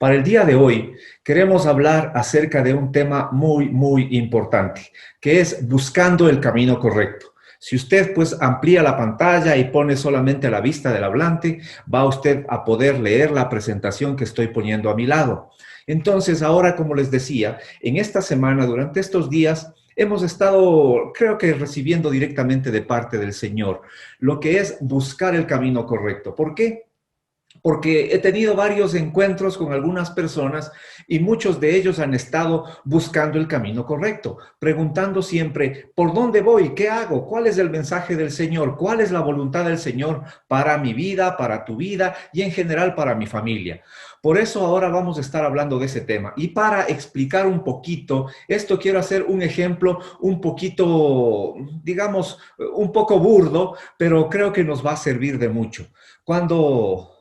Para el día de hoy queremos hablar acerca de un tema muy importante, que es buscando el camino correcto. Si usted pues amplía la pantalla y pone solamente la vista del hablante, va usted a poder leer la presentación que estoy poniendo a mi lado. Entonces ahora, como les decía, en esta semana, durante estos días, hemos estado, creo que recibiendo directamente de parte del Señor, lo que es buscar el camino correcto. ¿Por qué? Porque he tenido varios encuentros con algunas personas y muchos de ellos han estado buscando el camino correcto, preguntando siempre, ¿por dónde voy? ¿Qué hago? ¿Cuál es el mensaje del Señor? ¿Cuál es la voluntad del Señor para mi vida, para tu vida y en general para mi familia? Por eso ahora vamos a estar hablando de ese tema. Y para explicar un poquito, esto quiero hacer un ejemplo un poquito, digamos, un poco burdo, pero creo que nos va a servir de mucho. Cuando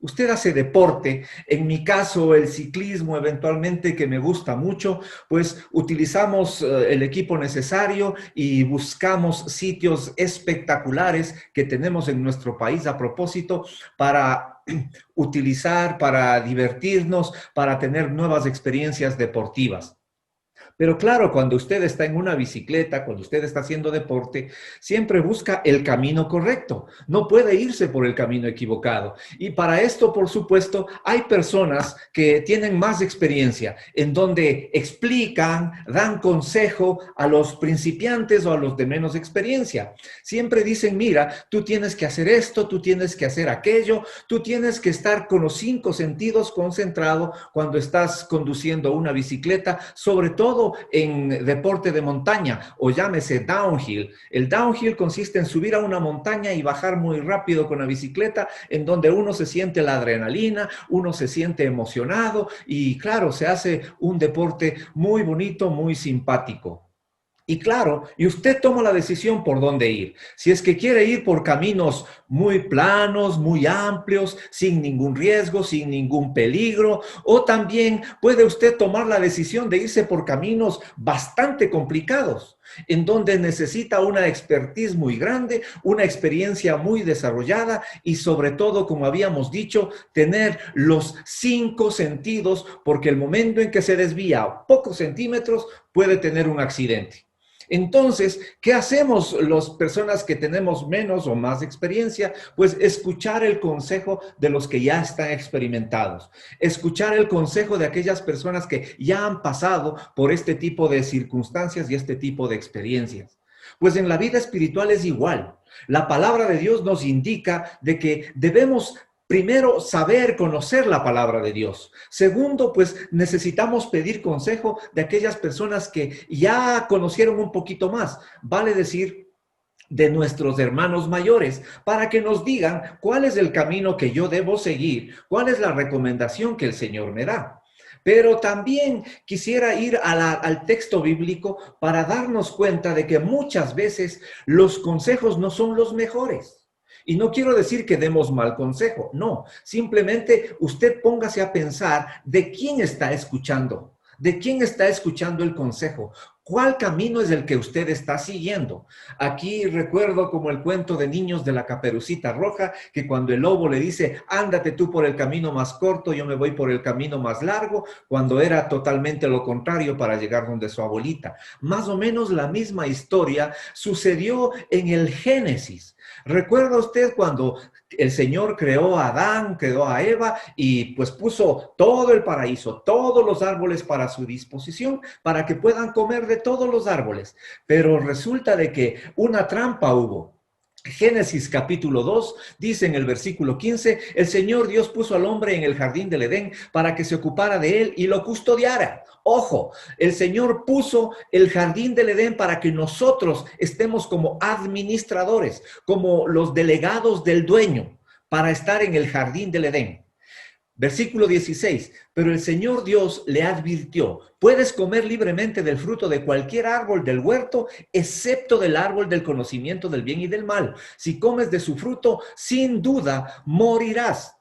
usted hace deporte, en mi caso el ciclismo eventualmente que me gusta mucho, pues utilizamos el equipo necesario y buscamos sitios espectaculares que tenemos en nuestro país a propósito para utilizar, para divertirnos, para tener nuevas experiencias deportivas. Pero claro, cuando usted está en una bicicleta, cuando usted está haciendo deporte, siempre busca el camino correcto. No puede irse por el camino equivocado. Y para esto, por supuesto, hay personas que tienen más experiencia, en donde explican, dan consejo a los principiantes o a los de menos experiencia. Siempre dicen, mira, tú tienes que hacer esto, tú tienes que hacer aquello, tú tienes que estar con los 5 sentidos concentrado cuando estás conduciendo una bicicleta, sobre todo en deporte de montaña o llámese downhill. El downhill consiste en subir a una montaña y bajar muy rápido con la bicicleta, en donde uno se siente la adrenalina, uno se siente emocionado y claro, se hace un deporte muy bonito, muy simpático. Y claro, y usted toma la decisión por dónde ir. Si es que quiere ir por caminos muy planos, muy amplios, sin ningún riesgo, sin ningún peligro, o también puede usted tomar la decisión de irse por caminos bastante complicados, en donde necesita una expertise muy grande, una experiencia muy desarrollada y sobre todo, como habíamos dicho, tener los 5 sentidos, porque el momento en que se desvía pocos centímetros puede tener un accidente. Entonces, ¿qué hacemos las personas que tenemos menos o más experiencia? Pues escuchar el consejo de los que ya están experimentados, escuchar el consejo de aquellas personas que ya han pasado por este tipo de circunstancias y este tipo de experiencias. Pues en la vida espiritual es igual. La palabra de Dios nos indica de que debemos primero, saber, conocer la palabra de Dios. Segundo, pues necesitamos pedir consejo de aquellas personas que ya conocieron un poquito más. Vale decir, de nuestros hermanos mayores, para que nos digan cuál es el camino que yo debo seguir, cuál es la recomendación que el Señor me da. Pero también quisiera ir al texto bíblico para darnos cuenta de que muchas veces los consejos no son los mejores. Y no quiero decir que demos mal consejo, no, simplemente usted póngase a pensar de quién está escuchando, de quién está escuchando el consejo, cuál camino es el que usted está siguiendo. Aquí recuerdo como el cuento de niños de la Caperucita Roja, que cuando el lobo le dice, ándate tú por el camino más corto, yo me voy por el camino más largo, cuando era totalmente lo contrario para llegar donde su abuelita. Más o menos la misma historia sucedió en el Génesis. ¿Recuerda usted cuando el Señor creó a Adán, creó a Eva y pues puso todo el paraíso, todos los árboles para su disposición, para que puedan comer de todos los árboles? Pero resulta de que una trampa hubo. Génesis capítulo 2 dice en el versículo 15, el Señor Dios puso al hombre en el jardín del Edén para que se ocupara de él y lo custodiara. Ojo, el Señor puso el jardín del Edén para que nosotros estemos como administradores, como los delegados del dueño, para estar en el jardín del Edén. Versículo 16, pero el Señor Dios le advirtió, puedes comer libremente del fruto de cualquier árbol del huerto, excepto del árbol del conocimiento del bien y del mal. Si comes de su fruto, sin duda morirás.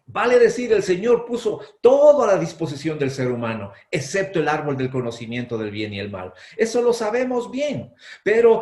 Vale decir, el Señor puso todo a la disposición del ser humano, excepto el árbol del conocimiento del bien y el mal. Eso lo sabemos bien, pero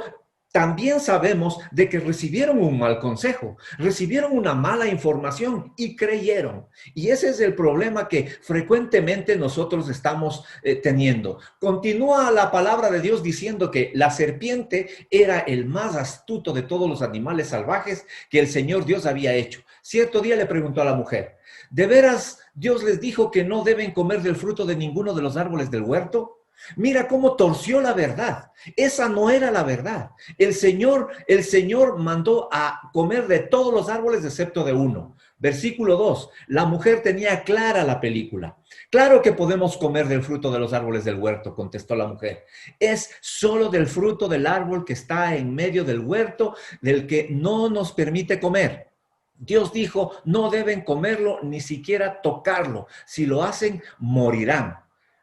también sabemos de que recibieron un mal consejo, recibieron una mala información y creyeron. Y ese es el problema que frecuentemente nosotros estamos teniendo. Continúa la palabra de Dios diciendo que la serpiente era el más astuto de todos los animales salvajes que el Señor Dios había hecho. Cierto día le preguntó a la mujer, ¿de veras Dios les dijo que no deben comer del fruto de ninguno de los árboles del huerto? Mira cómo torció la verdad. Esa no era la verdad. El Señor mandó a comer de todos los árboles excepto de uno. Versículo 2. La mujer tenía clara la película. Claro que podemos comer del fruto de los árboles del huerto, contestó la mujer. Es solo del fruto del árbol que está en medio del huerto del que no nos permite comer. Dios dijo, no deben comerlo ni siquiera tocarlo. Si lo hacen, morirán.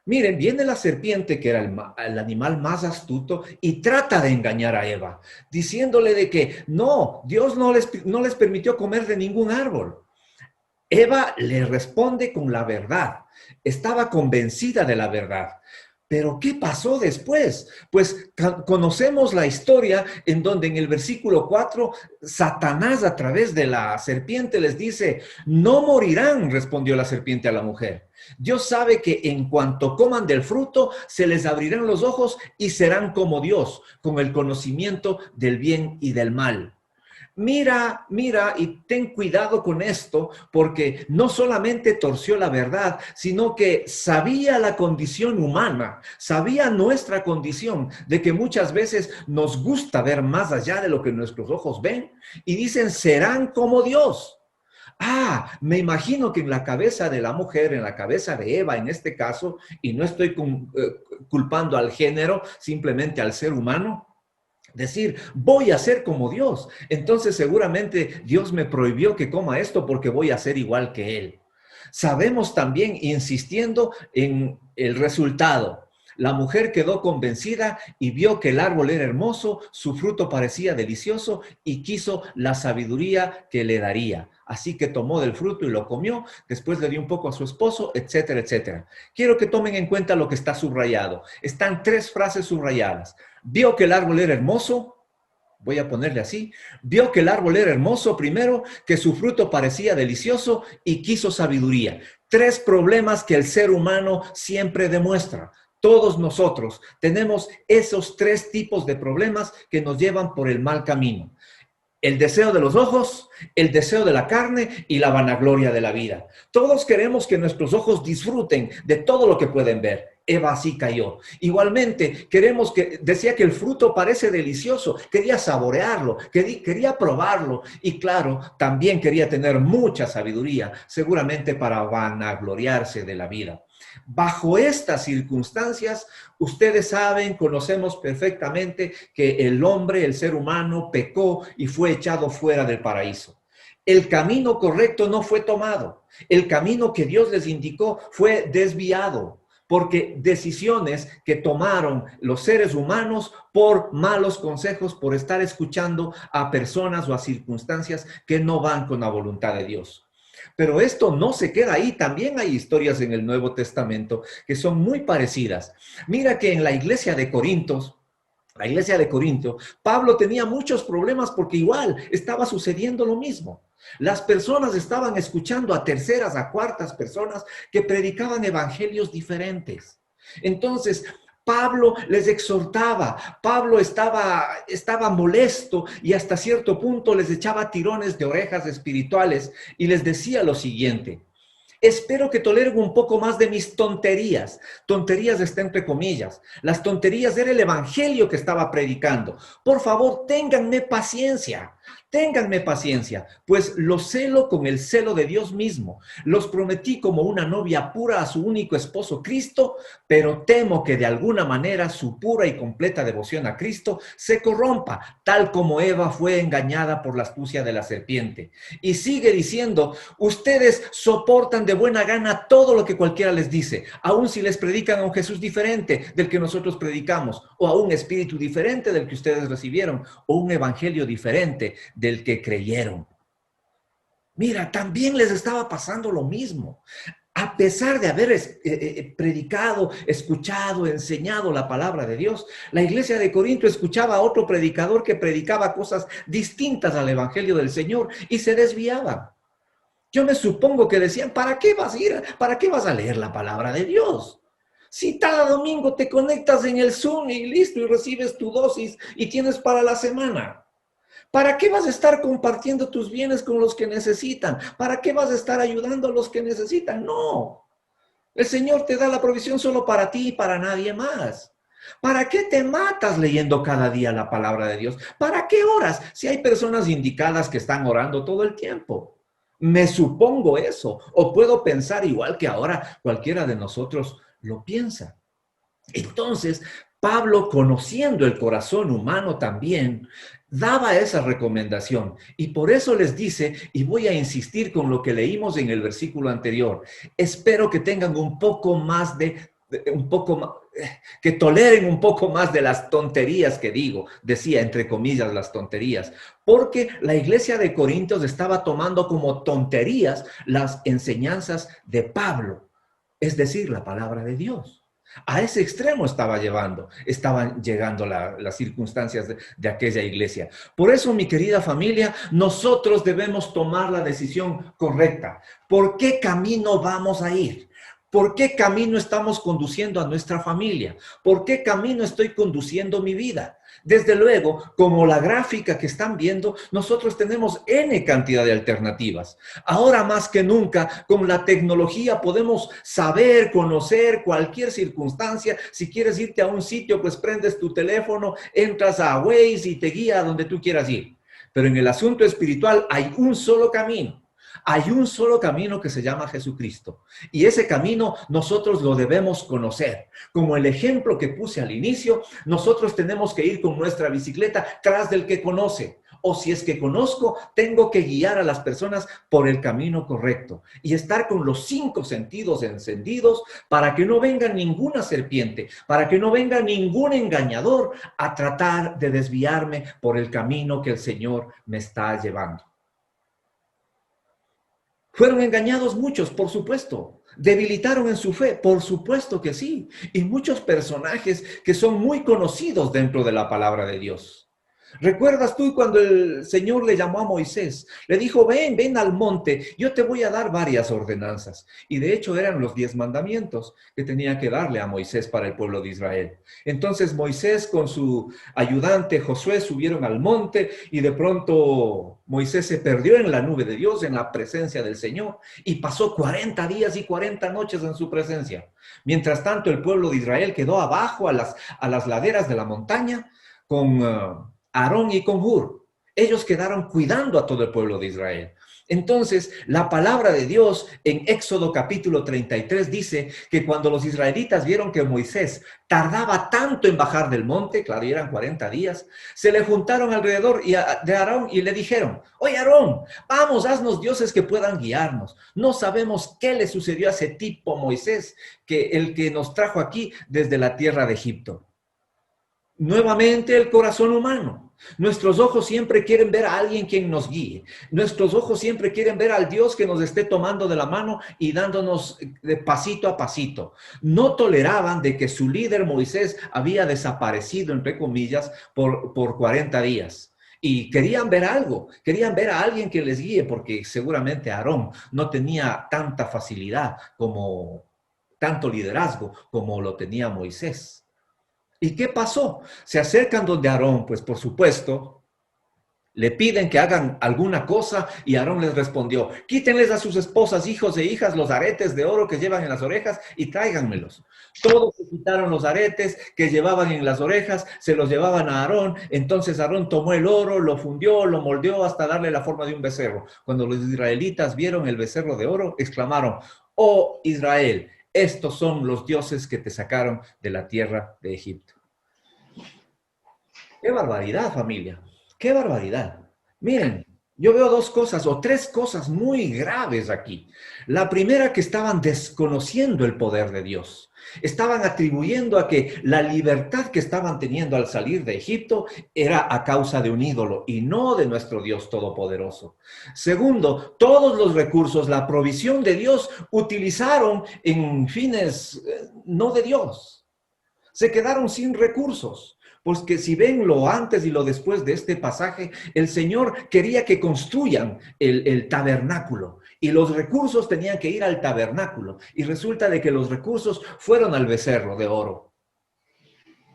Miren, viene la serpiente, que era el animal más astuto, y trata de engañar a Eva, diciéndole de que no, Dios no les permitió comer de ningún árbol. Eva le responde con la verdad. Estaba convencida de la verdad. Pero ¿qué pasó después? Pues conocemos la historia en donde en el versículo 4, Satanás a través de la serpiente les dice, no morirán, respondió la serpiente a la mujer. Dios sabe que en cuanto coman del fruto, se les abrirán los ojos y serán como Dios, con el conocimiento del bien y del mal. Mira y ten cuidado con esto, porque no solamente torció la verdad, sino que sabía la condición humana, sabía nuestra condición de que muchas veces nos gusta ver más allá de lo que nuestros ojos ven y dicen, serán como Dios. Me imagino que en la cabeza de la mujer, en la cabeza de Eva en este caso, y no estoy culpando al género, simplemente al ser humano, decir, voy a ser como Dios. Entonces seguramente Dios me prohibió que coma esto porque voy a ser igual que Él. Sabemos también, insistiendo en el resultado. La mujer quedó convencida y vio que el árbol era hermoso, su fruto parecía delicioso y quiso la sabiduría que le daría. Así que tomó del fruto y lo comió, después le dio un poco a su esposo, etcétera, etcétera. Quiero que tomen en cuenta lo que está subrayado. Están 3 frases subrayadas. Vio que el árbol era hermoso, voy a ponerle así, vio que el árbol era hermoso primero, que su fruto parecía delicioso y quiso sabiduría. 3 problemas que el ser humano siempre demuestra. Todos nosotros tenemos esos 3 tipos de problemas que nos llevan por el mal camino. El deseo de los ojos, el deseo de la carne y la vanagloria de la vida. Todos queremos que nuestros ojos disfruten de todo lo que pueden ver. Eva así cayó. Igualmente, decía que el fruto parece delicioso, quería saborearlo, quería probarlo y claro, también quería tener mucha sabiduría, seguramente para vanagloriarse de la vida. Bajo estas circunstancias, ustedes saben, conocemos perfectamente que el hombre, el ser humano, pecó y fue echado fuera del paraíso. El camino correcto no fue tomado. El camino que Dios les indicó fue desviado, porque decisiones que tomaron los seres humanos por malos consejos, por estar escuchando a personas o a circunstancias que no van con la voluntad de Dios. Pero esto no se queda ahí, también hay historias en el Nuevo Testamento que son muy parecidas. Mira que en la iglesia de Corinto, Pablo tenía muchos problemas porque igual estaba sucediendo lo mismo. Las personas estaban escuchando a terceras, a cuartas personas que predicaban evangelios diferentes. Entonces, Pablo les exhortaba, Pablo estaba molesto y hasta cierto punto les echaba tirones de orejas espirituales y les decía lo siguiente: espero que toleren un poco más de mis tonterías. Tonterías está entre comillas. Las tonterías era el evangelio que estaba predicando. Por favor, ténganme paciencia. Ténganme paciencia, pues los celo con el celo de Dios mismo. Los prometí como una novia pura a su único esposo Cristo, pero temo que de alguna manera su pura y completa devoción a Cristo se corrompa, tal como Eva fue engañada por la astucia de la serpiente. Y sigue diciendo, ustedes soportan de buena gana todo lo que cualquiera les dice, aun si les predican a un Jesús diferente del que nosotros predicamos, o a un espíritu diferente del que ustedes recibieron, o un evangelio diferente del que creyeron. Mira, también les estaba pasando lo mismo. A pesar de haber predicado, escuchado, enseñado la palabra de Dios, la iglesia de Corinto escuchaba a otro predicador que predicaba cosas distintas al evangelio del Señor y se desviaban. Yo me supongo que decían, ¿para qué vas a ir? ¿Para qué vas a leer la palabra de Dios? Si cada domingo te conectas en el Zoom y listo, y recibes tu dosis y tienes para la semana. ¿Para qué vas a estar compartiendo tus bienes con los que necesitan? ¿Para qué vas a estar ayudando a los que necesitan? No. El Señor te da la provisión solo para ti y para nadie más. ¿Para qué te matas leyendo cada día la palabra de Dios? ¿Para qué oras si hay personas indicadas que están orando todo el tiempo? Me supongo eso, o puedo pensar igual que ahora cualquiera de nosotros lo piensa. Entonces, Pablo, conociendo el corazón humano también, daba esa recomendación. Y por eso les dice, y voy a insistir con lo que leímos en el versículo anterior, espero que tengan un poco más que toleren un poco más de las tonterías que digo, decía entre comillas las tonterías, porque la iglesia de Corintios estaba tomando como tonterías las enseñanzas de Pablo, es decir, la palabra de Dios. A ese extremo estaban llegando las circunstancias de aquella iglesia. Por eso, mi querida familia, nosotros debemos tomar la decisión correcta. ¿Por qué camino vamos a ir? ¿Por qué camino estamos conduciendo a nuestra familia? ¿Por qué camino estoy conduciendo mi vida? Desde luego, como la gráfica que están viendo, nosotros tenemos N cantidad de alternativas. Ahora más que nunca, con la tecnología podemos saber, conocer cualquier circunstancia. Si quieres irte a un sitio, pues prendes tu teléfono, entras a Waze y te guía a donde tú quieras ir. Pero en el asunto espiritual hay un solo camino. Hay un solo camino que se llama Jesucristo. Y ese camino nosotros lo debemos conocer. Como el ejemplo que puse al inicio, nosotros tenemos que ir con nuestra bicicleta tras del que conoce. O si es que conozco, tengo que guiar a las personas por el camino correcto. Y estar con los 5 sentidos encendidos para que no venga ninguna serpiente, para que no venga ningún engañador a tratar de desviarme por el camino que el Señor me está llevando. Fueron engañados muchos, por supuesto. Debilitaron en su fe, por supuesto que sí. Y muchos personajes que son muy conocidos dentro de la palabra de Dios. ¿Recuerdas tú cuando el Señor le llamó a Moisés? Le dijo, ven al monte, yo te voy a dar varias ordenanzas. Y de hecho eran los 10 mandamientos que tenía que darle a Moisés para el pueblo de Israel. Entonces Moisés con su ayudante Josué subieron al monte y de pronto Moisés se perdió en la nube de Dios, en la presencia del Señor, y pasó 40 días y 40 noches en su presencia. Mientras tanto, el pueblo de Israel quedó abajo a las laderas de la montaña con Aarón y con Hur. Ellos quedaron cuidando a todo el pueblo de Israel. Entonces, la palabra de Dios en Éxodo capítulo 33 dice que cuando los israelitas vieron que Moisés tardaba tanto en bajar del monte, claro, y eran 40 días, se le juntaron alrededor de Aarón y le dijeron, oye Aarón, vamos, haznos dioses que puedan guiarnos. No sabemos qué le sucedió a ese tipo Moisés, el que nos trajo aquí desde la tierra de Egipto. Nuevamente el corazón humano. Nuestros ojos siempre quieren ver a alguien quien nos guíe. Nuestros ojos siempre quieren ver al Dios que nos esté tomando de la mano y dándonos de pasito a pasito. No toleraban de que su líder Moisés había desaparecido, entre comillas, por 40 días. Y querían ver algo, querían ver a alguien que les guíe, porque seguramente Aarón no tenía tanta facilidad tanto liderazgo como lo tenía Moisés. ¿Y qué pasó? Se acercan donde Aarón, pues por supuesto, le piden que hagan alguna cosa y Aarón les respondió, quítenles a sus esposas, hijos e hijas los aretes de oro que llevan en las orejas y tráiganmelos. Todos se quitaron los aretes que llevaban en las orejas, se los llevaban a Aarón. Entonces Aarón tomó el oro, lo fundió, lo moldeó hasta darle la forma de un becerro. Cuando los israelitas vieron el becerro de oro, exclamaron, oh Israel, estos son los dioses que te sacaron de la tierra de Egipto. ¡Qué barbaridad, familia! ¡Qué barbaridad! Miren, Yo veo dos cosas o tres cosas muy graves aquí. La primera, que estaban desconociendo el poder de Dios. Estaban atribuyendo a que la libertad que estaban teniendo al salir de Egipto era a causa de un ídolo y no de nuestro Dios todopoderoso. Segundo, todos los recursos, la provisión de Dios, utilizaron en fines no de Dios. Se quedaron sin recursos. Pues que si ven lo antes y lo después de este pasaje, el Señor quería que construyan el tabernáculo y los recursos tenían que ir al tabernáculo. Y resulta de que los recursos fueron al becerro de oro.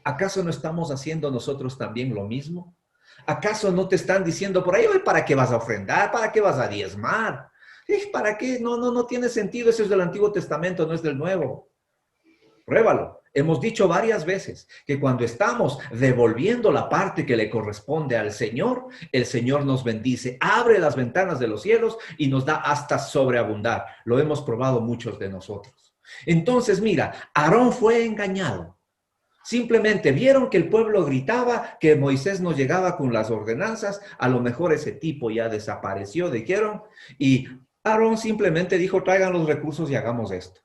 ¿Acaso no estamos haciendo nosotros también lo mismo? ¿Acaso no te están diciendo por ahí, ¿para qué vas a ofrendar? ¿Para qué vas a diezmar? ¿Para qué? No tiene sentido. Eso es del Antiguo Testamento, no es del Nuevo. Pruébalo. Hemos dicho varias veces que cuando estamos devolviendo la parte que le corresponde al Señor, el Señor nos bendice, abre las ventanas de los cielos y nos da hasta sobreabundar. Lo hemos probado muchos de nosotros. Entonces, mira, Aarón fue engañado. Simplemente vieron que el pueblo gritaba, que Moisés no llegaba con las ordenanzas, a lo mejor ese tipo ya desapareció, dijeron, y Aarón simplemente dijo, traigan los recursos y hagamos esto.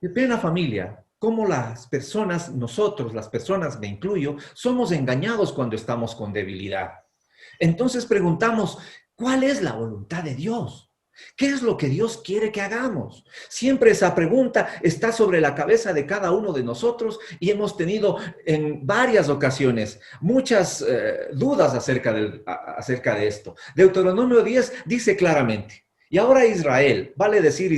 Qué pena, familia, cómo las personas, nosotros, las personas, me incluyo, somos engañados cuando estamos con debilidad. Entonces preguntamos, ¿cuál es la voluntad de Dios? ¿Qué es lo que Dios quiere que hagamos? Siempre esa pregunta está sobre la cabeza de cada uno de nosotros y hemos tenido en varias ocasiones muchas dudas acerca de esto. Deuteronomio 10 dice claramente, y ahora Israel, vale decir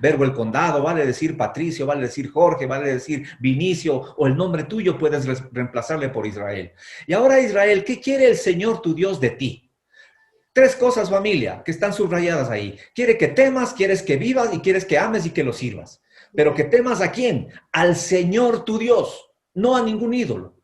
Verbo el Condado, vale decir Patricio, vale decir Jorge, vale decir Vinicio, o el nombre tuyo puedes reemplazarle por Israel. Y ahora Israel, ¿qué quiere el Señor tu Dios de ti? Tres cosas, familia, que están subrayadas ahí. Quiere que temas, quieres que vivas y quieres que ames y que lo sirvas. Pero que temas ¿a quién? Al Señor tu Dios, no a ningún ídolo.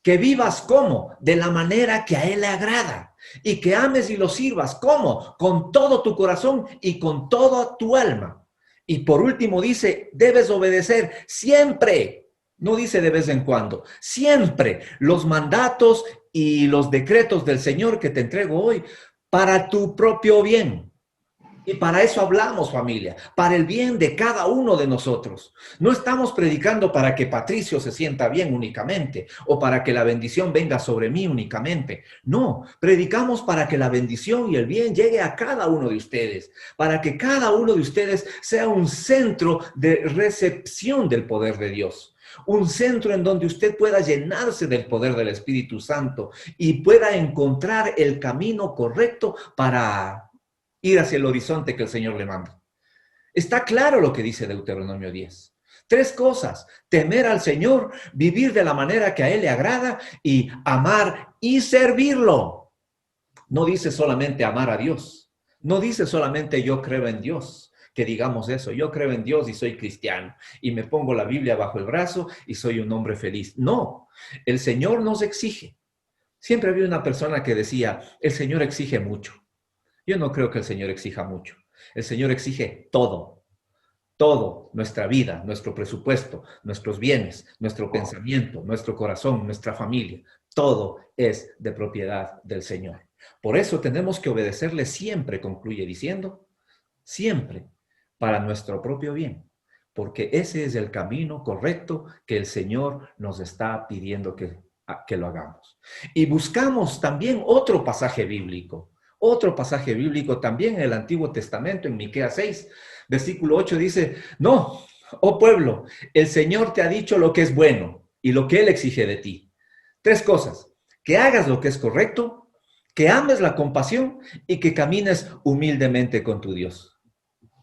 Que vivas ¿cómo? De la manera que a Él le agrada. Y que ames y lo sirvas ¿cómo? Con todo tu corazón y con toda tu alma. Y por último dice, debes obedecer siempre. No dice de vez en cuando, siempre los mandatos y los decretos del Señor que te entrego hoy para tu propio bien. Y para eso hablamos, familia, para el bien de cada uno de nosotros. No estamos predicando para que Patricio se sienta bien únicamente o para que la bendición venga sobre mí únicamente. No, predicamos para que la bendición y el bien llegue a cada uno de ustedes, para que cada uno de ustedes sea un centro de recepción del poder de Dios. Un centro en donde usted pueda llenarse del poder del Espíritu Santo y pueda encontrar el camino correcto para ir hacia el horizonte que el Señor le manda. Está claro lo que dice Deuteronomio 10. Tres cosas: temer al Señor, vivir de la manera que a Él le agrada y amar y servirlo. No dice solamente amar a Dios. No dice solamente yo creo en Dios. Que digamos eso, yo creo en Dios y soy cristiano y me pongo la Biblia bajo el brazo y soy un hombre feliz. No, el Señor nos exige. Siempre había una persona que decía, el Señor exige mucho. Yo no creo que el Señor exija mucho. El Señor exige todo, todo, nuestra vida, nuestro presupuesto, nuestros bienes, nuestro pensamiento, nuestro corazón, nuestra familia. Todo es de propiedad del Señor. Por eso tenemos que obedecerle siempre, concluye diciendo, siempre, para nuestro propio bien, porque ese es el camino correcto que el Señor nos está pidiendo que lo hagamos. Y buscamos también otro pasaje bíblico también en el Antiguo Testamento, en Miqueas 6, versículo 8 dice, no, oh pueblo, el Señor te ha dicho lo que es bueno y lo que Él exige de ti. Tres cosas: que hagas lo que es correcto, que ames la compasión y que camines humildemente con tu Dios.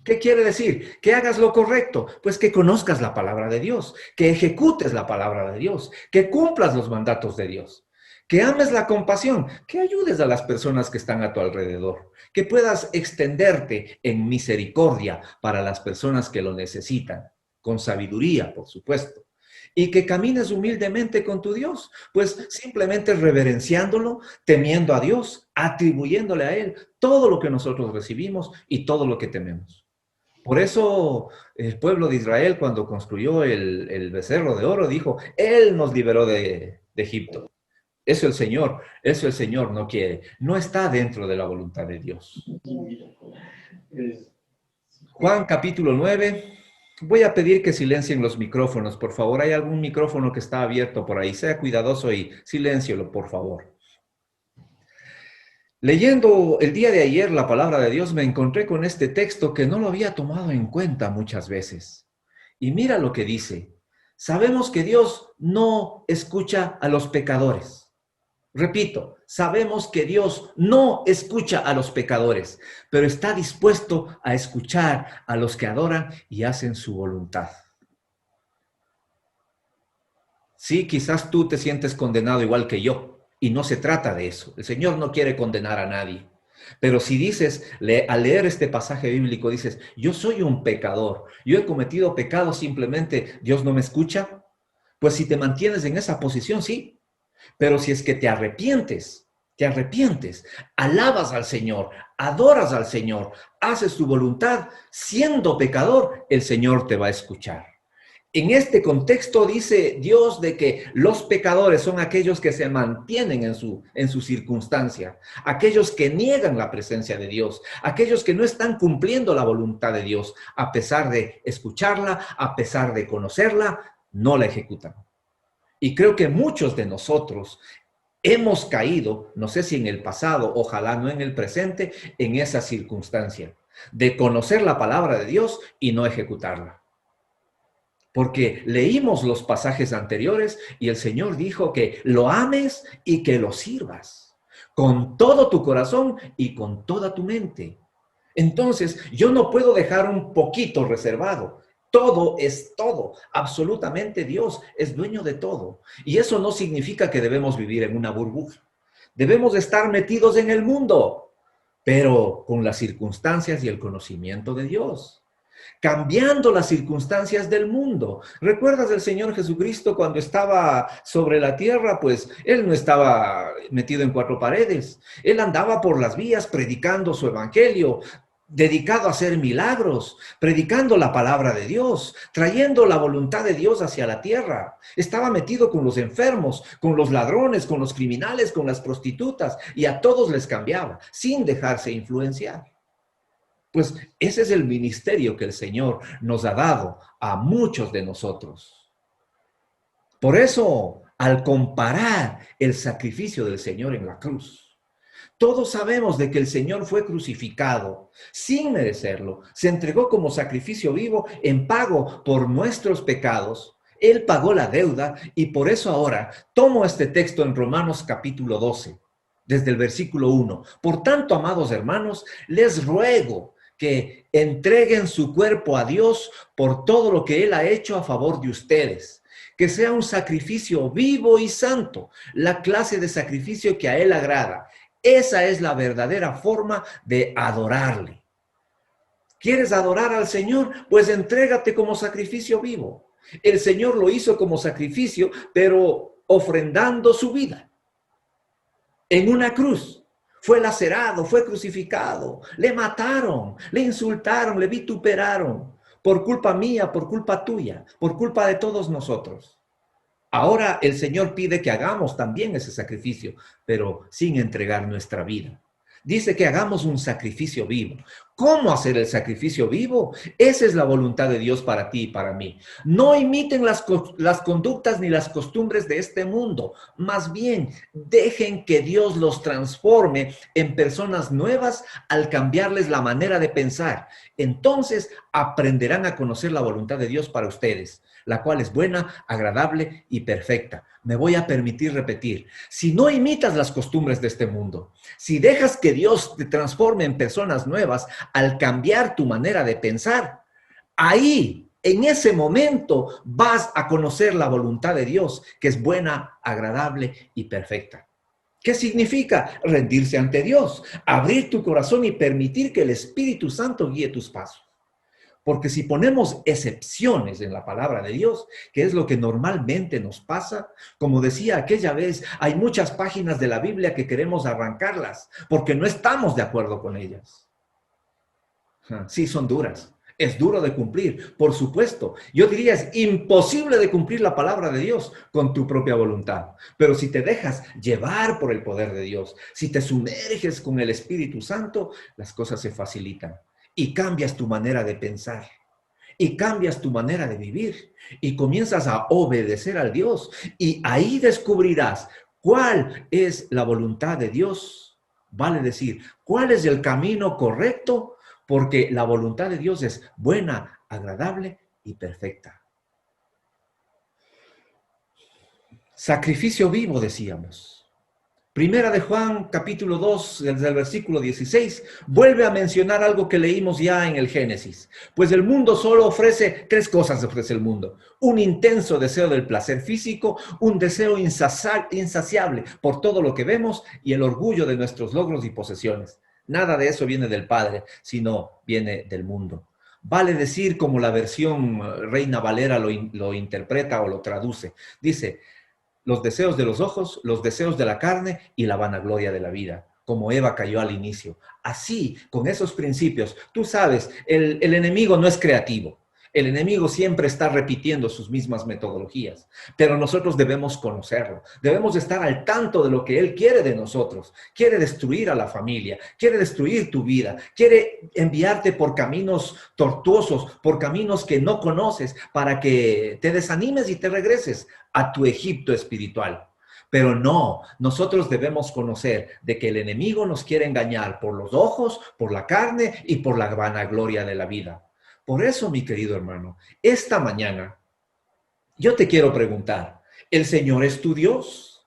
¿Qué quiere decir? Que hagas lo correcto, pues que conozcas la palabra de Dios, que ejecutes la palabra de Dios, que cumplas los mandatos de Dios, que ames la compasión, que ayudes a las personas que están a tu alrededor, que puedas extenderte en misericordia para las personas que lo necesitan, con sabiduría, por supuesto. Y que camines humildemente con tu Dios, pues simplemente reverenciándolo, temiendo a Dios, atribuyéndole a Él todo lo que nosotros recibimos y todo lo que tememos. Por eso el pueblo de Israel, cuando construyó el becerro de oro, dijo, Él nos liberó de Egipto. eso el Señor no quiere. No está dentro de la voluntad de Dios. Juan capítulo 9. Voy a pedir que silencien los micrófonos, por favor. ¿Hay algún micrófono que está abierto por ahí? Sea cuidadoso y siléncielo, por favor. Leyendo el día de ayer la palabra de Dios, me encontré con este texto que no lo había tomado en cuenta muchas veces. Y mira lo que dice. Sabemos que Dios no escucha a los pecadores. Repito, sabemos que Dios no escucha a los pecadores, pero está dispuesto a escuchar a los que adoran y hacen su voluntad. Sí, quizás tú te sientes condenado igual que yo, y no se trata de eso. El Señor no quiere condenar a nadie. Pero si dices, al leer este pasaje bíblico, dices, yo soy un pecador, yo he cometido pecado, simplemente Dios no me escucha, pues si te mantienes en esa posición, sí. Pero si es que te arrepientes, alabas al Señor, adoras al Señor, haces tu voluntad, siendo pecador, el Señor te va a escuchar. En este contexto dice Dios de que los pecadores son aquellos que se mantienen en su circunstancia, aquellos que niegan la presencia de Dios, aquellos que no están cumpliendo la voluntad de Dios, a pesar de escucharla, a pesar de conocerla, no la ejecutan. Y creo que muchos de nosotros hemos caído, no sé si en el pasado, ojalá no en el presente, en esa circunstancia de conocer la palabra de Dios y no ejecutarla. Porque leímos los pasajes anteriores y el Señor dijo que lo ames y que lo sirvas con todo tu corazón y con toda tu mente. Entonces, yo no puedo dejar un poquito reservado. Todo es todo. Absolutamente Dios es dueño de todo. Y eso no significa que debemos vivir en una burbuja. Debemos estar metidos en el mundo, pero con las circunstancias y el conocimiento de Dios. Cambiando las circunstancias del mundo. ¿Recuerdas del Señor Jesucristo cuando estaba sobre la tierra? Pues Él no estaba metido en cuatro paredes. Él andaba por las vías predicando su evangelio, dedicado a hacer milagros, predicando la palabra de Dios, trayendo la voluntad de Dios hacia la tierra. Estaba metido con los enfermos, con los ladrones, con los criminales, con las prostitutas, y a todos les cambiaba, sin dejarse influenciar. Pues ese es el ministerio que el Señor nos ha dado a muchos de nosotros. Por eso, al comparar el sacrificio del Señor en la cruz, todos sabemos de que el Señor fue crucificado sin merecerlo. Se entregó como sacrificio vivo en pago por nuestros pecados. Él pagó la deuda y por eso ahora tomo este texto en Romanos capítulo 12, desde el versículo 1. Por tanto, amados hermanos, les ruego que entreguen su cuerpo a Dios por todo lo que Él ha hecho a favor de ustedes. Que sea un sacrificio vivo y santo, la clase de sacrificio que a Él agrada. Esa es la verdadera forma de adorarle. ¿Quieres adorar al Señor? Pues entrégate como sacrificio vivo. El Señor lo hizo como sacrificio, pero ofrendando su vida en una cruz. Fue lacerado, fue crucificado, le mataron, le insultaron, le vituperaron, por culpa mía, por culpa tuya, por culpa de todos nosotros. Ahora el Señor pide que hagamos también ese sacrificio, pero sin entregar nuestra vida. Dice que hagamos un sacrificio vivo. ¿Cómo hacer el sacrificio vivo? Esa es la voluntad de Dios para ti y para mí. No imiten las conductas ni las costumbres de este mundo. Más bien, dejen que Dios los transforme en personas nuevas al cambiarles la manera de pensar. Entonces aprenderán a conocer la voluntad de Dios para ustedes, la cual es buena, agradable y perfecta. Me voy a permitir repetir, si no imitas las costumbres de este mundo, si dejas que Dios te transforme en personas nuevas al cambiar tu manera de pensar, ahí, en ese momento, vas a conocer la voluntad de Dios, que es buena, agradable y perfecta. ¿Qué significa? Rendirse ante Dios, abrir tu corazón y permitir que el Espíritu Santo guíe tus pasos. Porque si ponemos excepciones en la palabra de Dios, que es lo que normalmente nos pasa, como decía aquella vez, hay muchas páginas de la Biblia que queremos arrancarlas porque no estamos de acuerdo con ellas. Sí, son duras. Es duro de cumplir, por supuesto. Yo diría, es imposible de cumplir la palabra de Dios con tu propia voluntad. Pero si te dejas llevar por el poder de Dios, si te sumerges con el Espíritu Santo, las cosas se facilitan y cambias tu manera de pensar y cambias tu manera de vivir y comienzas a obedecer al Dios y ahí descubrirás cuál es la voluntad de Dios. Vale decir, cuál es el camino correcto, porque la voluntad de Dios es buena, agradable y perfecta. Sacrificio vivo, decíamos. Primera de Juan, capítulo 2, desde el versículo 16, vuelve a mencionar algo que leímos ya en el Génesis. Pues el mundo solo ofrece tres cosas, ofrece el mundo. Un intenso deseo del placer físico, un deseo insaciable por todo lo que vemos y el orgullo de nuestros logros y posesiones. Nada de eso viene del Padre, sino viene del mundo. Vale decir, como la versión Reina Valera lo interpreta o lo traduce. Dice, los deseos de los ojos, los deseos de la carne y la vanagloria de la vida, como Eva cayó al inicio. Así, con esos principios, tú sabes, el enemigo no es creativo. El enemigo siempre está repitiendo sus mismas metodologías, pero nosotros debemos conocerlo, debemos estar al tanto de lo que él quiere de nosotros. Quiere destruir a la familia, quiere destruir tu vida, quiere enviarte por caminos tortuosos, por caminos que no conoces, para que te desanimes y te regreses a tu Egipto espiritual. Pero no, nosotros debemos conocer de que el enemigo nos quiere engañar por los ojos, por la carne y por la vanagloria de la vida. Por eso, mi querido hermano, esta mañana yo te quiero preguntar, ¿el Señor es tu Dios?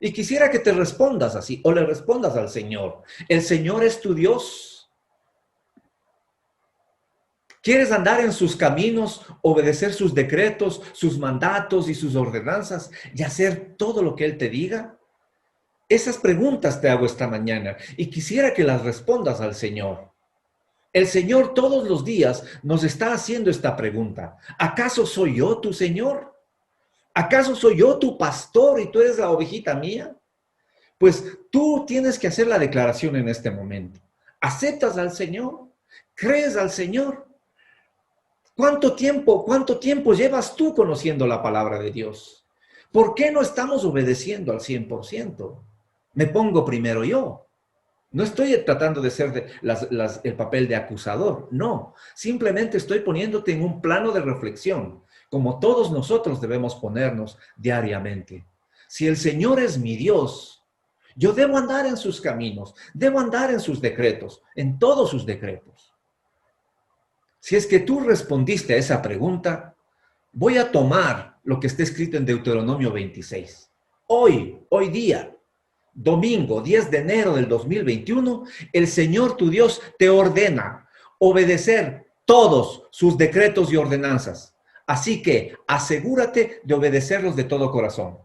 Y quisiera que te respondas así, o le respondas al Señor, ¿el Señor es tu Dios? ¿Quieres andar en sus caminos, obedecer sus decretos, sus mandatos y sus ordenanzas y hacer todo lo que Él te diga? Esas preguntas te hago esta mañana y quisiera que las respondas al Señor. El Señor todos los días nos está haciendo esta pregunta. ¿Acaso soy yo tu Señor? ¿Acaso soy yo tu pastor y tú eres la ovejita mía? Pues tú tienes que hacer la declaración en este momento. ¿Aceptas al Señor? ¿Crees al Señor? ¿Cuánto tiempo llevas tú conociendo la palabra de Dios? ¿Por qué no estamos obedeciendo al 100%? Me pongo primero yo. No estoy tratando de ser el papel de acusador, no. Simplemente estoy poniéndote en un plano de reflexión, como todos nosotros debemos ponernos diariamente. Si el Señor es mi Dios, yo debo andar en sus caminos, debo andar en sus decretos, en todos sus decretos. Si es que tú respondiste a esa pregunta, voy a tomar lo que está escrito en Deuteronomio 26. Hoy día, domingo 10 de enero del 2021, el Señor tu Dios te ordena obedecer todos sus decretos y ordenanzas. Así que asegúrate de obedecerlos de todo corazón.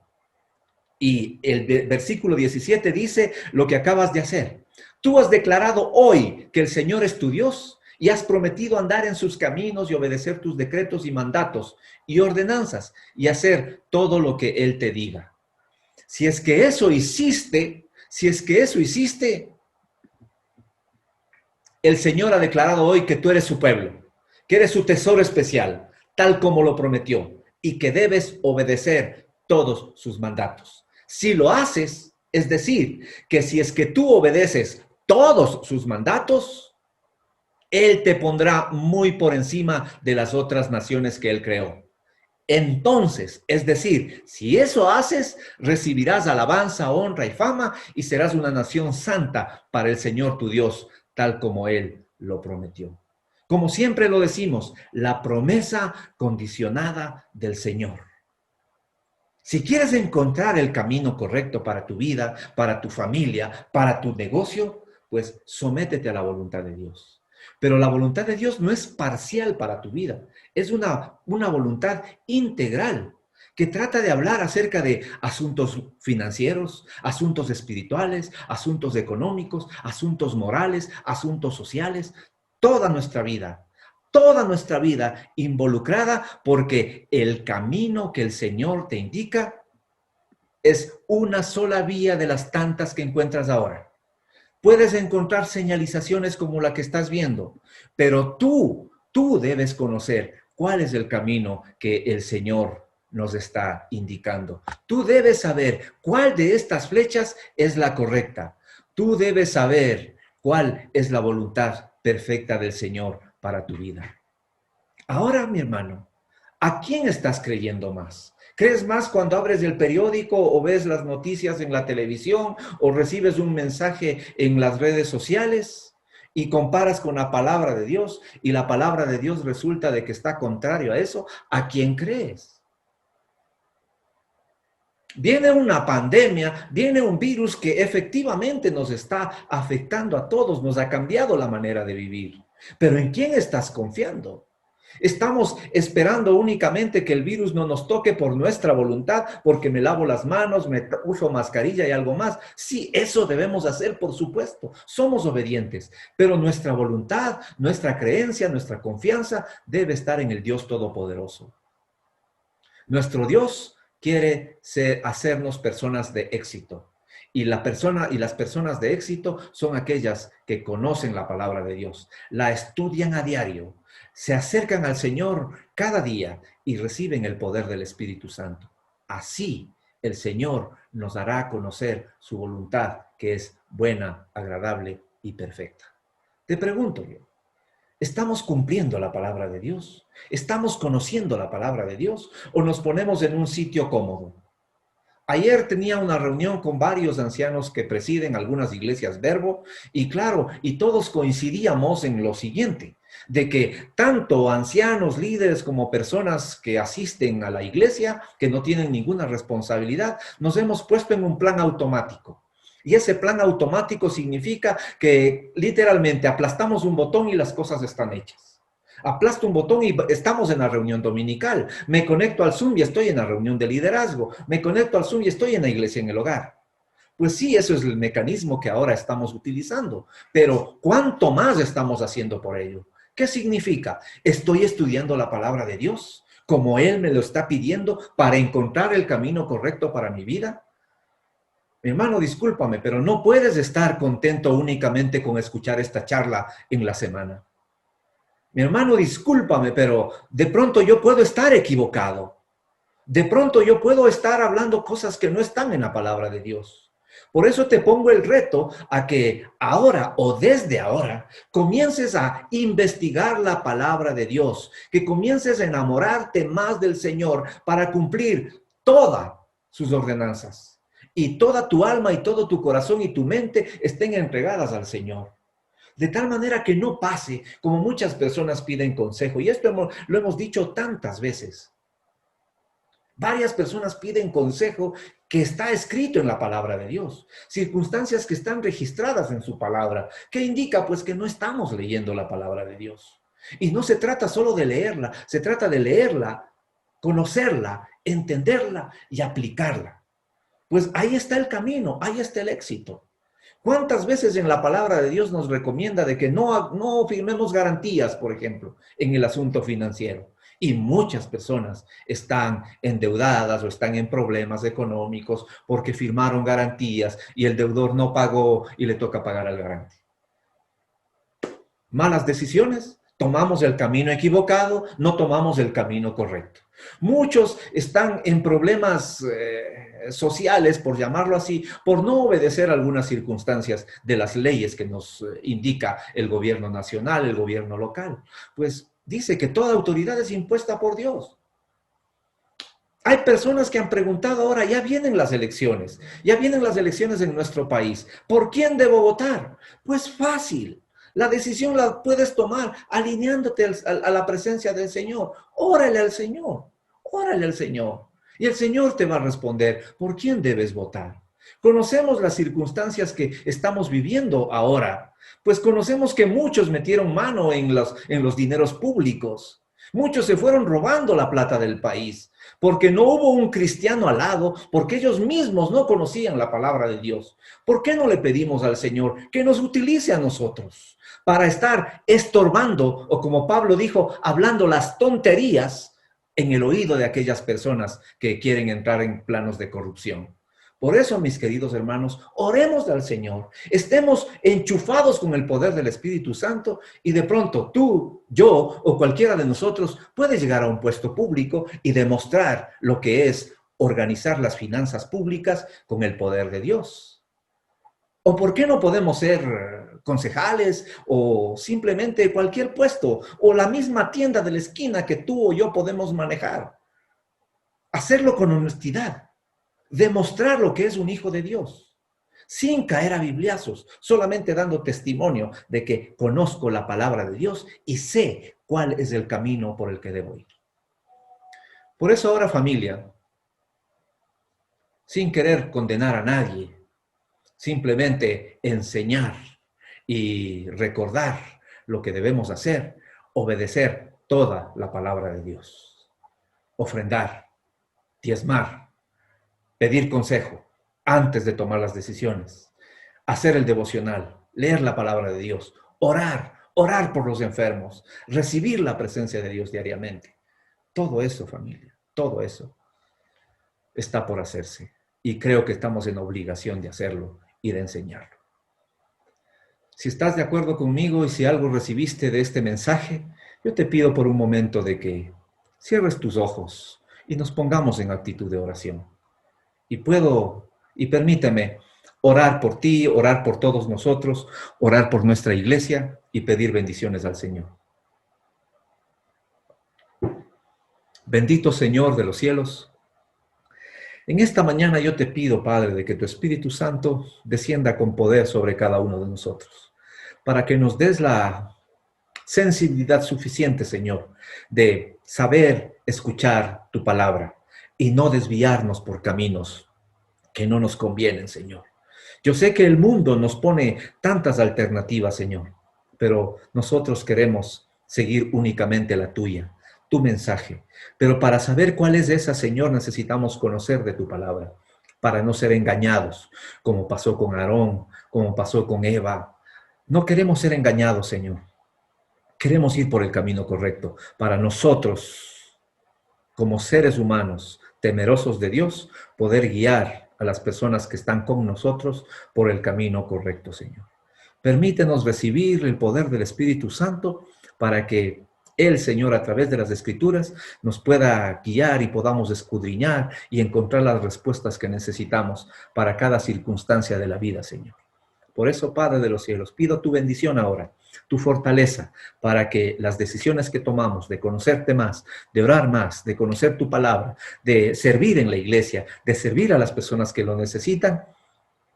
Y el versículo 17 dice lo que acabas de hacer. Tú has declarado hoy que el Señor es tu Dios y has prometido andar en sus caminos y obedecer tus decretos y mandatos y ordenanzas y hacer todo lo que Él te diga. Si es que eso hiciste, el Señor ha declarado hoy que tú eres su pueblo, que eres su tesoro especial, tal como lo prometió, y que debes obedecer todos sus mandatos. Si lo haces, es decir, que si es que tú obedeces todos sus mandatos, Él te pondrá muy por encima de las otras naciones que Él creó. Entonces, es decir, si eso haces, recibirás alabanza, honra y fama y serás una nación santa para el Señor tu Dios, tal como Él lo prometió. Como siempre lo decimos, la promesa condicionada del Señor. Si quieres encontrar el camino correcto para tu vida, para tu familia, para tu negocio, pues sométete a la voluntad de Dios. Pero la voluntad de Dios no es parcial para tu vida, es una voluntad integral que trata de hablar acerca de asuntos financieros, asuntos espirituales, asuntos económicos, asuntos morales, asuntos sociales, toda nuestra vida. Toda nuestra vida involucrada porque el camino que el Señor te indica es una sola vía de las tantas que encuentras ahora. Puedes encontrar señalizaciones como la que estás viendo, pero tú Tú debes conocer cuál es el camino que el Señor nos está indicando. Tú debes saber cuál de estas flechas es la correcta. Tú debes saber cuál es la voluntad perfecta del Señor para tu vida. Ahora, mi hermano, ¿a quién estás creyendo más? ¿Crees más cuando abres el periódico o ves las noticias en la televisión o recibes un mensaje en las redes sociales y comparas con la palabra de Dios y la palabra de Dios resulta de que está contrario a eso? ¿A quién crees? Viene una pandemia, viene un virus que efectivamente nos está afectando a todos, nos ha cambiado la manera de vivir. Pero ¿en quién estás confiando? Estamos esperando únicamente que el virus no nos toque por nuestra voluntad, porque me lavo las manos, me uso mascarilla y algo más. Sí, eso debemos hacer, por supuesto. Somos obedientes, pero nuestra voluntad, nuestra creencia, nuestra confianza debe estar en el Dios Todopoderoso. Nuestro Dios quiere hacernos personas de éxito. Y las personas de éxito son aquellas que conocen la palabra de Dios, la estudian a diario, se acercan al Señor cada día y reciben el poder del Espíritu Santo. Así el Señor nos dará conocer su voluntad, que es buena, agradable y perfecta. Te pregunto yo, ¿estamos cumpliendo la palabra de Dios? ¿Estamos conociendo la palabra de Dios? ¿O nos ponemos en un sitio cómodo? Ayer tenía una reunión con varios ancianos que presiden algunas iglesias Verbo y claro, y todos coincidíamos en lo siguiente, de que tanto ancianos, líderes como personas que asisten a la iglesia, que no tienen ninguna responsabilidad, nos hemos puesto en un plan automático. Y ese plan automático significa que literalmente aplastamos un botón y las cosas están hechas. Aplasto un botón y estamos en la reunión dominical. Me conecto al Zoom y estoy en la reunión de liderazgo. Me conecto al Zoom y estoy en la iglesia en el hogar. Pues sí, eso es el mecanismo que ahora estamos utilizando. Pero ¿cuánto más estamos haciendo por ello? ¿Qué significa? Estoy estudiando la palabra de Dios como Él me lo está pidiendo para encontrar el camino correcto para mi vida. Mi hermano, discúlpame, pero no puedes estar contento únicamente con escuchar esta charla en la semana. Mi hermano, discúlpame, pero de pronto yo puedo estar equivocado. De pronto yo puedo estar hablando cosas que no están en la palabra de Dios. Por eso te pongo el reto a que ahora o desde ahora comiences a investigar la palabra de Dios, que comiences a enamorarte más del Señor para cumplir todas sus ordenanzas. Y toda tu alma y todo tu corazón y tu mente estén entregadas al Señor. De tal manera que no pase como muchas personas piden consejo. Y esto lo hemos dicho tantas veces. Varias personas piden consejo que está escrito en la palabra de Dios. Circunstancias que están registradas en su palabra. Que indica pues que no estamos leyendo la palabra de Dios. Y no se trata solo de leerla. Se trata de leerla, conocerla, entenderla y aplicarla. Pues ahí está el camino, ahí está el éxito. ¿Cuántas veces en la palabra de Dios nos recomienda de que no firmemos garantías, por ejemplo, en el asunto financiero? Y muchas personas están endeudadas o están en problemas económicos porque firmaron garantías y el deudor no pagó y le toca pagar al garante. Malas decisiones, tomamos el camino equivocado, no tomamos el camino correcto. Muchos están en problemas sociales, por llamarlo así, por no obedecer algunas circunstancias de las leyes que nos indica el gobierno nacional, el gobierno local. Pues dice que toda autoridad es impuesta por Dios. Hay personas que han preguntado ahora, ya vienen las elecciones en nuestro país. ¿Por quién debo votar? Pues fácil. La decisión la puedes tomar alineándote a la presencia del Señor. Órale al Señor, órale al Señor. Y el Señor te va a responder, ¿por quién debes votar? Conocemos las circunstancias que estamos viviendo ahora. Pues conocemos que muchos metieron mano en los dineros públicos. Muchos se fueron robando la plata del país, porque no hubo un cristiano al lado, porque ellos mismos no conocían la palabra de Dios. ¿Por qué no le pedimos al Señor que nos utilice a nosotros para estar estorbando, o como Pablo dijo, hablando las tonterías en el oído de aquellas personas que quieren entrar en planos de corrupción? Por eso, mis queridos hermanos, oremos al Señor, estemos enchufados con el poder del Espíritu Santo y de pronto tú, yo o cualquiera de nosotros puede llegar a un puesto público y demostrar lo que es organizar las finanzas públicas con el poder de Dios. ¿O por qué no podemos ser concejales o simplemente cualquier puesto o la misma tienda de la esquina que tú o yo podemos manejar? Hacerlo con honestidad, demostrar lo que es un hijo de Dios, sin caer a bibliazos, solamente dando testimonio de que conozco la palabra de Dios y sé cuál es el camino por el que debo ir. Por eso ahora, familia, sin querer condenar a nadie, simplemente enseñar y recordar lo que debemos hacer, obedecer toda la palabra de Dios, ofrendar, diezmar, pedir consejo antes de tomar las decisiones, hacer el devocional, leer la palabra de Dios, orar por los enfermos, recibir la presencia de Dios diariamente. Todo eso, familia, todo eso está por hacerse y creo que estamos en obligación de hacerlo y de enseñarlo. Si estás de acuerdo conmigo y si algo recibiste de este mensaje, yo te pido por un momento de que cierres tus ojos y nos pongamos en actitud de oración. Y permíteme orar por ti, orar por todos nosotros, orar por nuestra iglesia y pedir bendiciones al Señor. Bendito Señor de los cielos, en esta mañana yo te pido, Padre, de que tu Espíritu Santo descienda con poder sobre cada uno de nosotros, para que nos des la sensibilidad suficiente, Señor, de saber escuchar tu palabra y no desviarnos por caminos que no nos convienen, Señor. Yo sé que el mundo nos pone tantas alternativas, Señor, pero nosotros queremos seguir únicamente la tuya, tu mensaje. Pero para saber cuál es esa, Señor, necesitamos conocer de tu palabra, para no ser engañados, como pasó con Aarón, como pasó con Eva. No queremos ser engañados, Señor. Queremos ir por el camino correcto para nosotros, como seres humanos, temerosos de Dios, poder guiar a las personas que están con nosotros por el camino correcto, Señor. Permítenos recibir el poder del Espíritu Santo para que el Señor, a través de las Escrituras, nos pueda guiar y podamos escudriñar y encontrar las respuestas que necesitamos para cada circunstancia de la vida, Señor. Por eso, Padre de los cielos, pido tu bendición ahora, tu fortaleza, para que las decisiones que tomamos de conocerte más, de orar más, de conocer tu palabra, de servir en la iglesia, de servir a las personas que lo necesitan,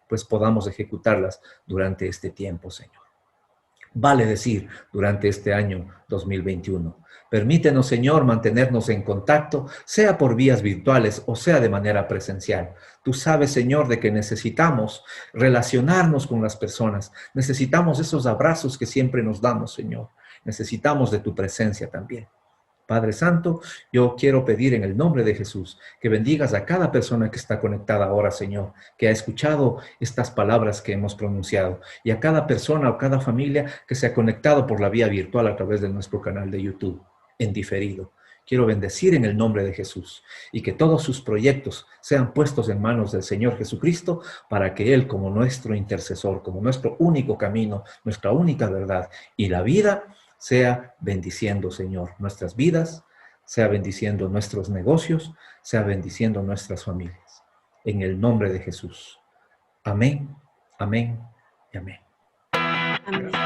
pues podamos ejecutarlas durante este tiempo, Señor. Vale decir, durante este año 2021. Permítenos, Señor, mantenernos en contacto, sea por vías virtuales o sea de manera presencial. Tú sabes, Señor, de que necesitamos relacionarnos con las personas. Necesitamos esos abrazos que siempre nos damos, Señor. Necesitamos de tu presencia también. Padre Santo, yo quiero pedir en el nombre de Jesús que bendigas a cada persona que está conectada ahora, Señor, que ha escuchado estas palabras que hemos pronunciado, y a cada persona o cada familia que se ha conectado por la vía virtual a través de nuestro canal de YouTube, en diferido. Quiero bendecir en el nombre de Jesús y que todos sus proyectos sean puestos en manos del Señor Jesucristo para que Él, como nuestro intercesor, como nuestro único camino, nuestra única verdad y la vida, sea bendiciendo, Señor, nuestras vidas, sea bendiciendo nuestros negocios, sea bendiciendo nuestras familias. En el nombre de Jesús. Amén, amén y amén. Amén.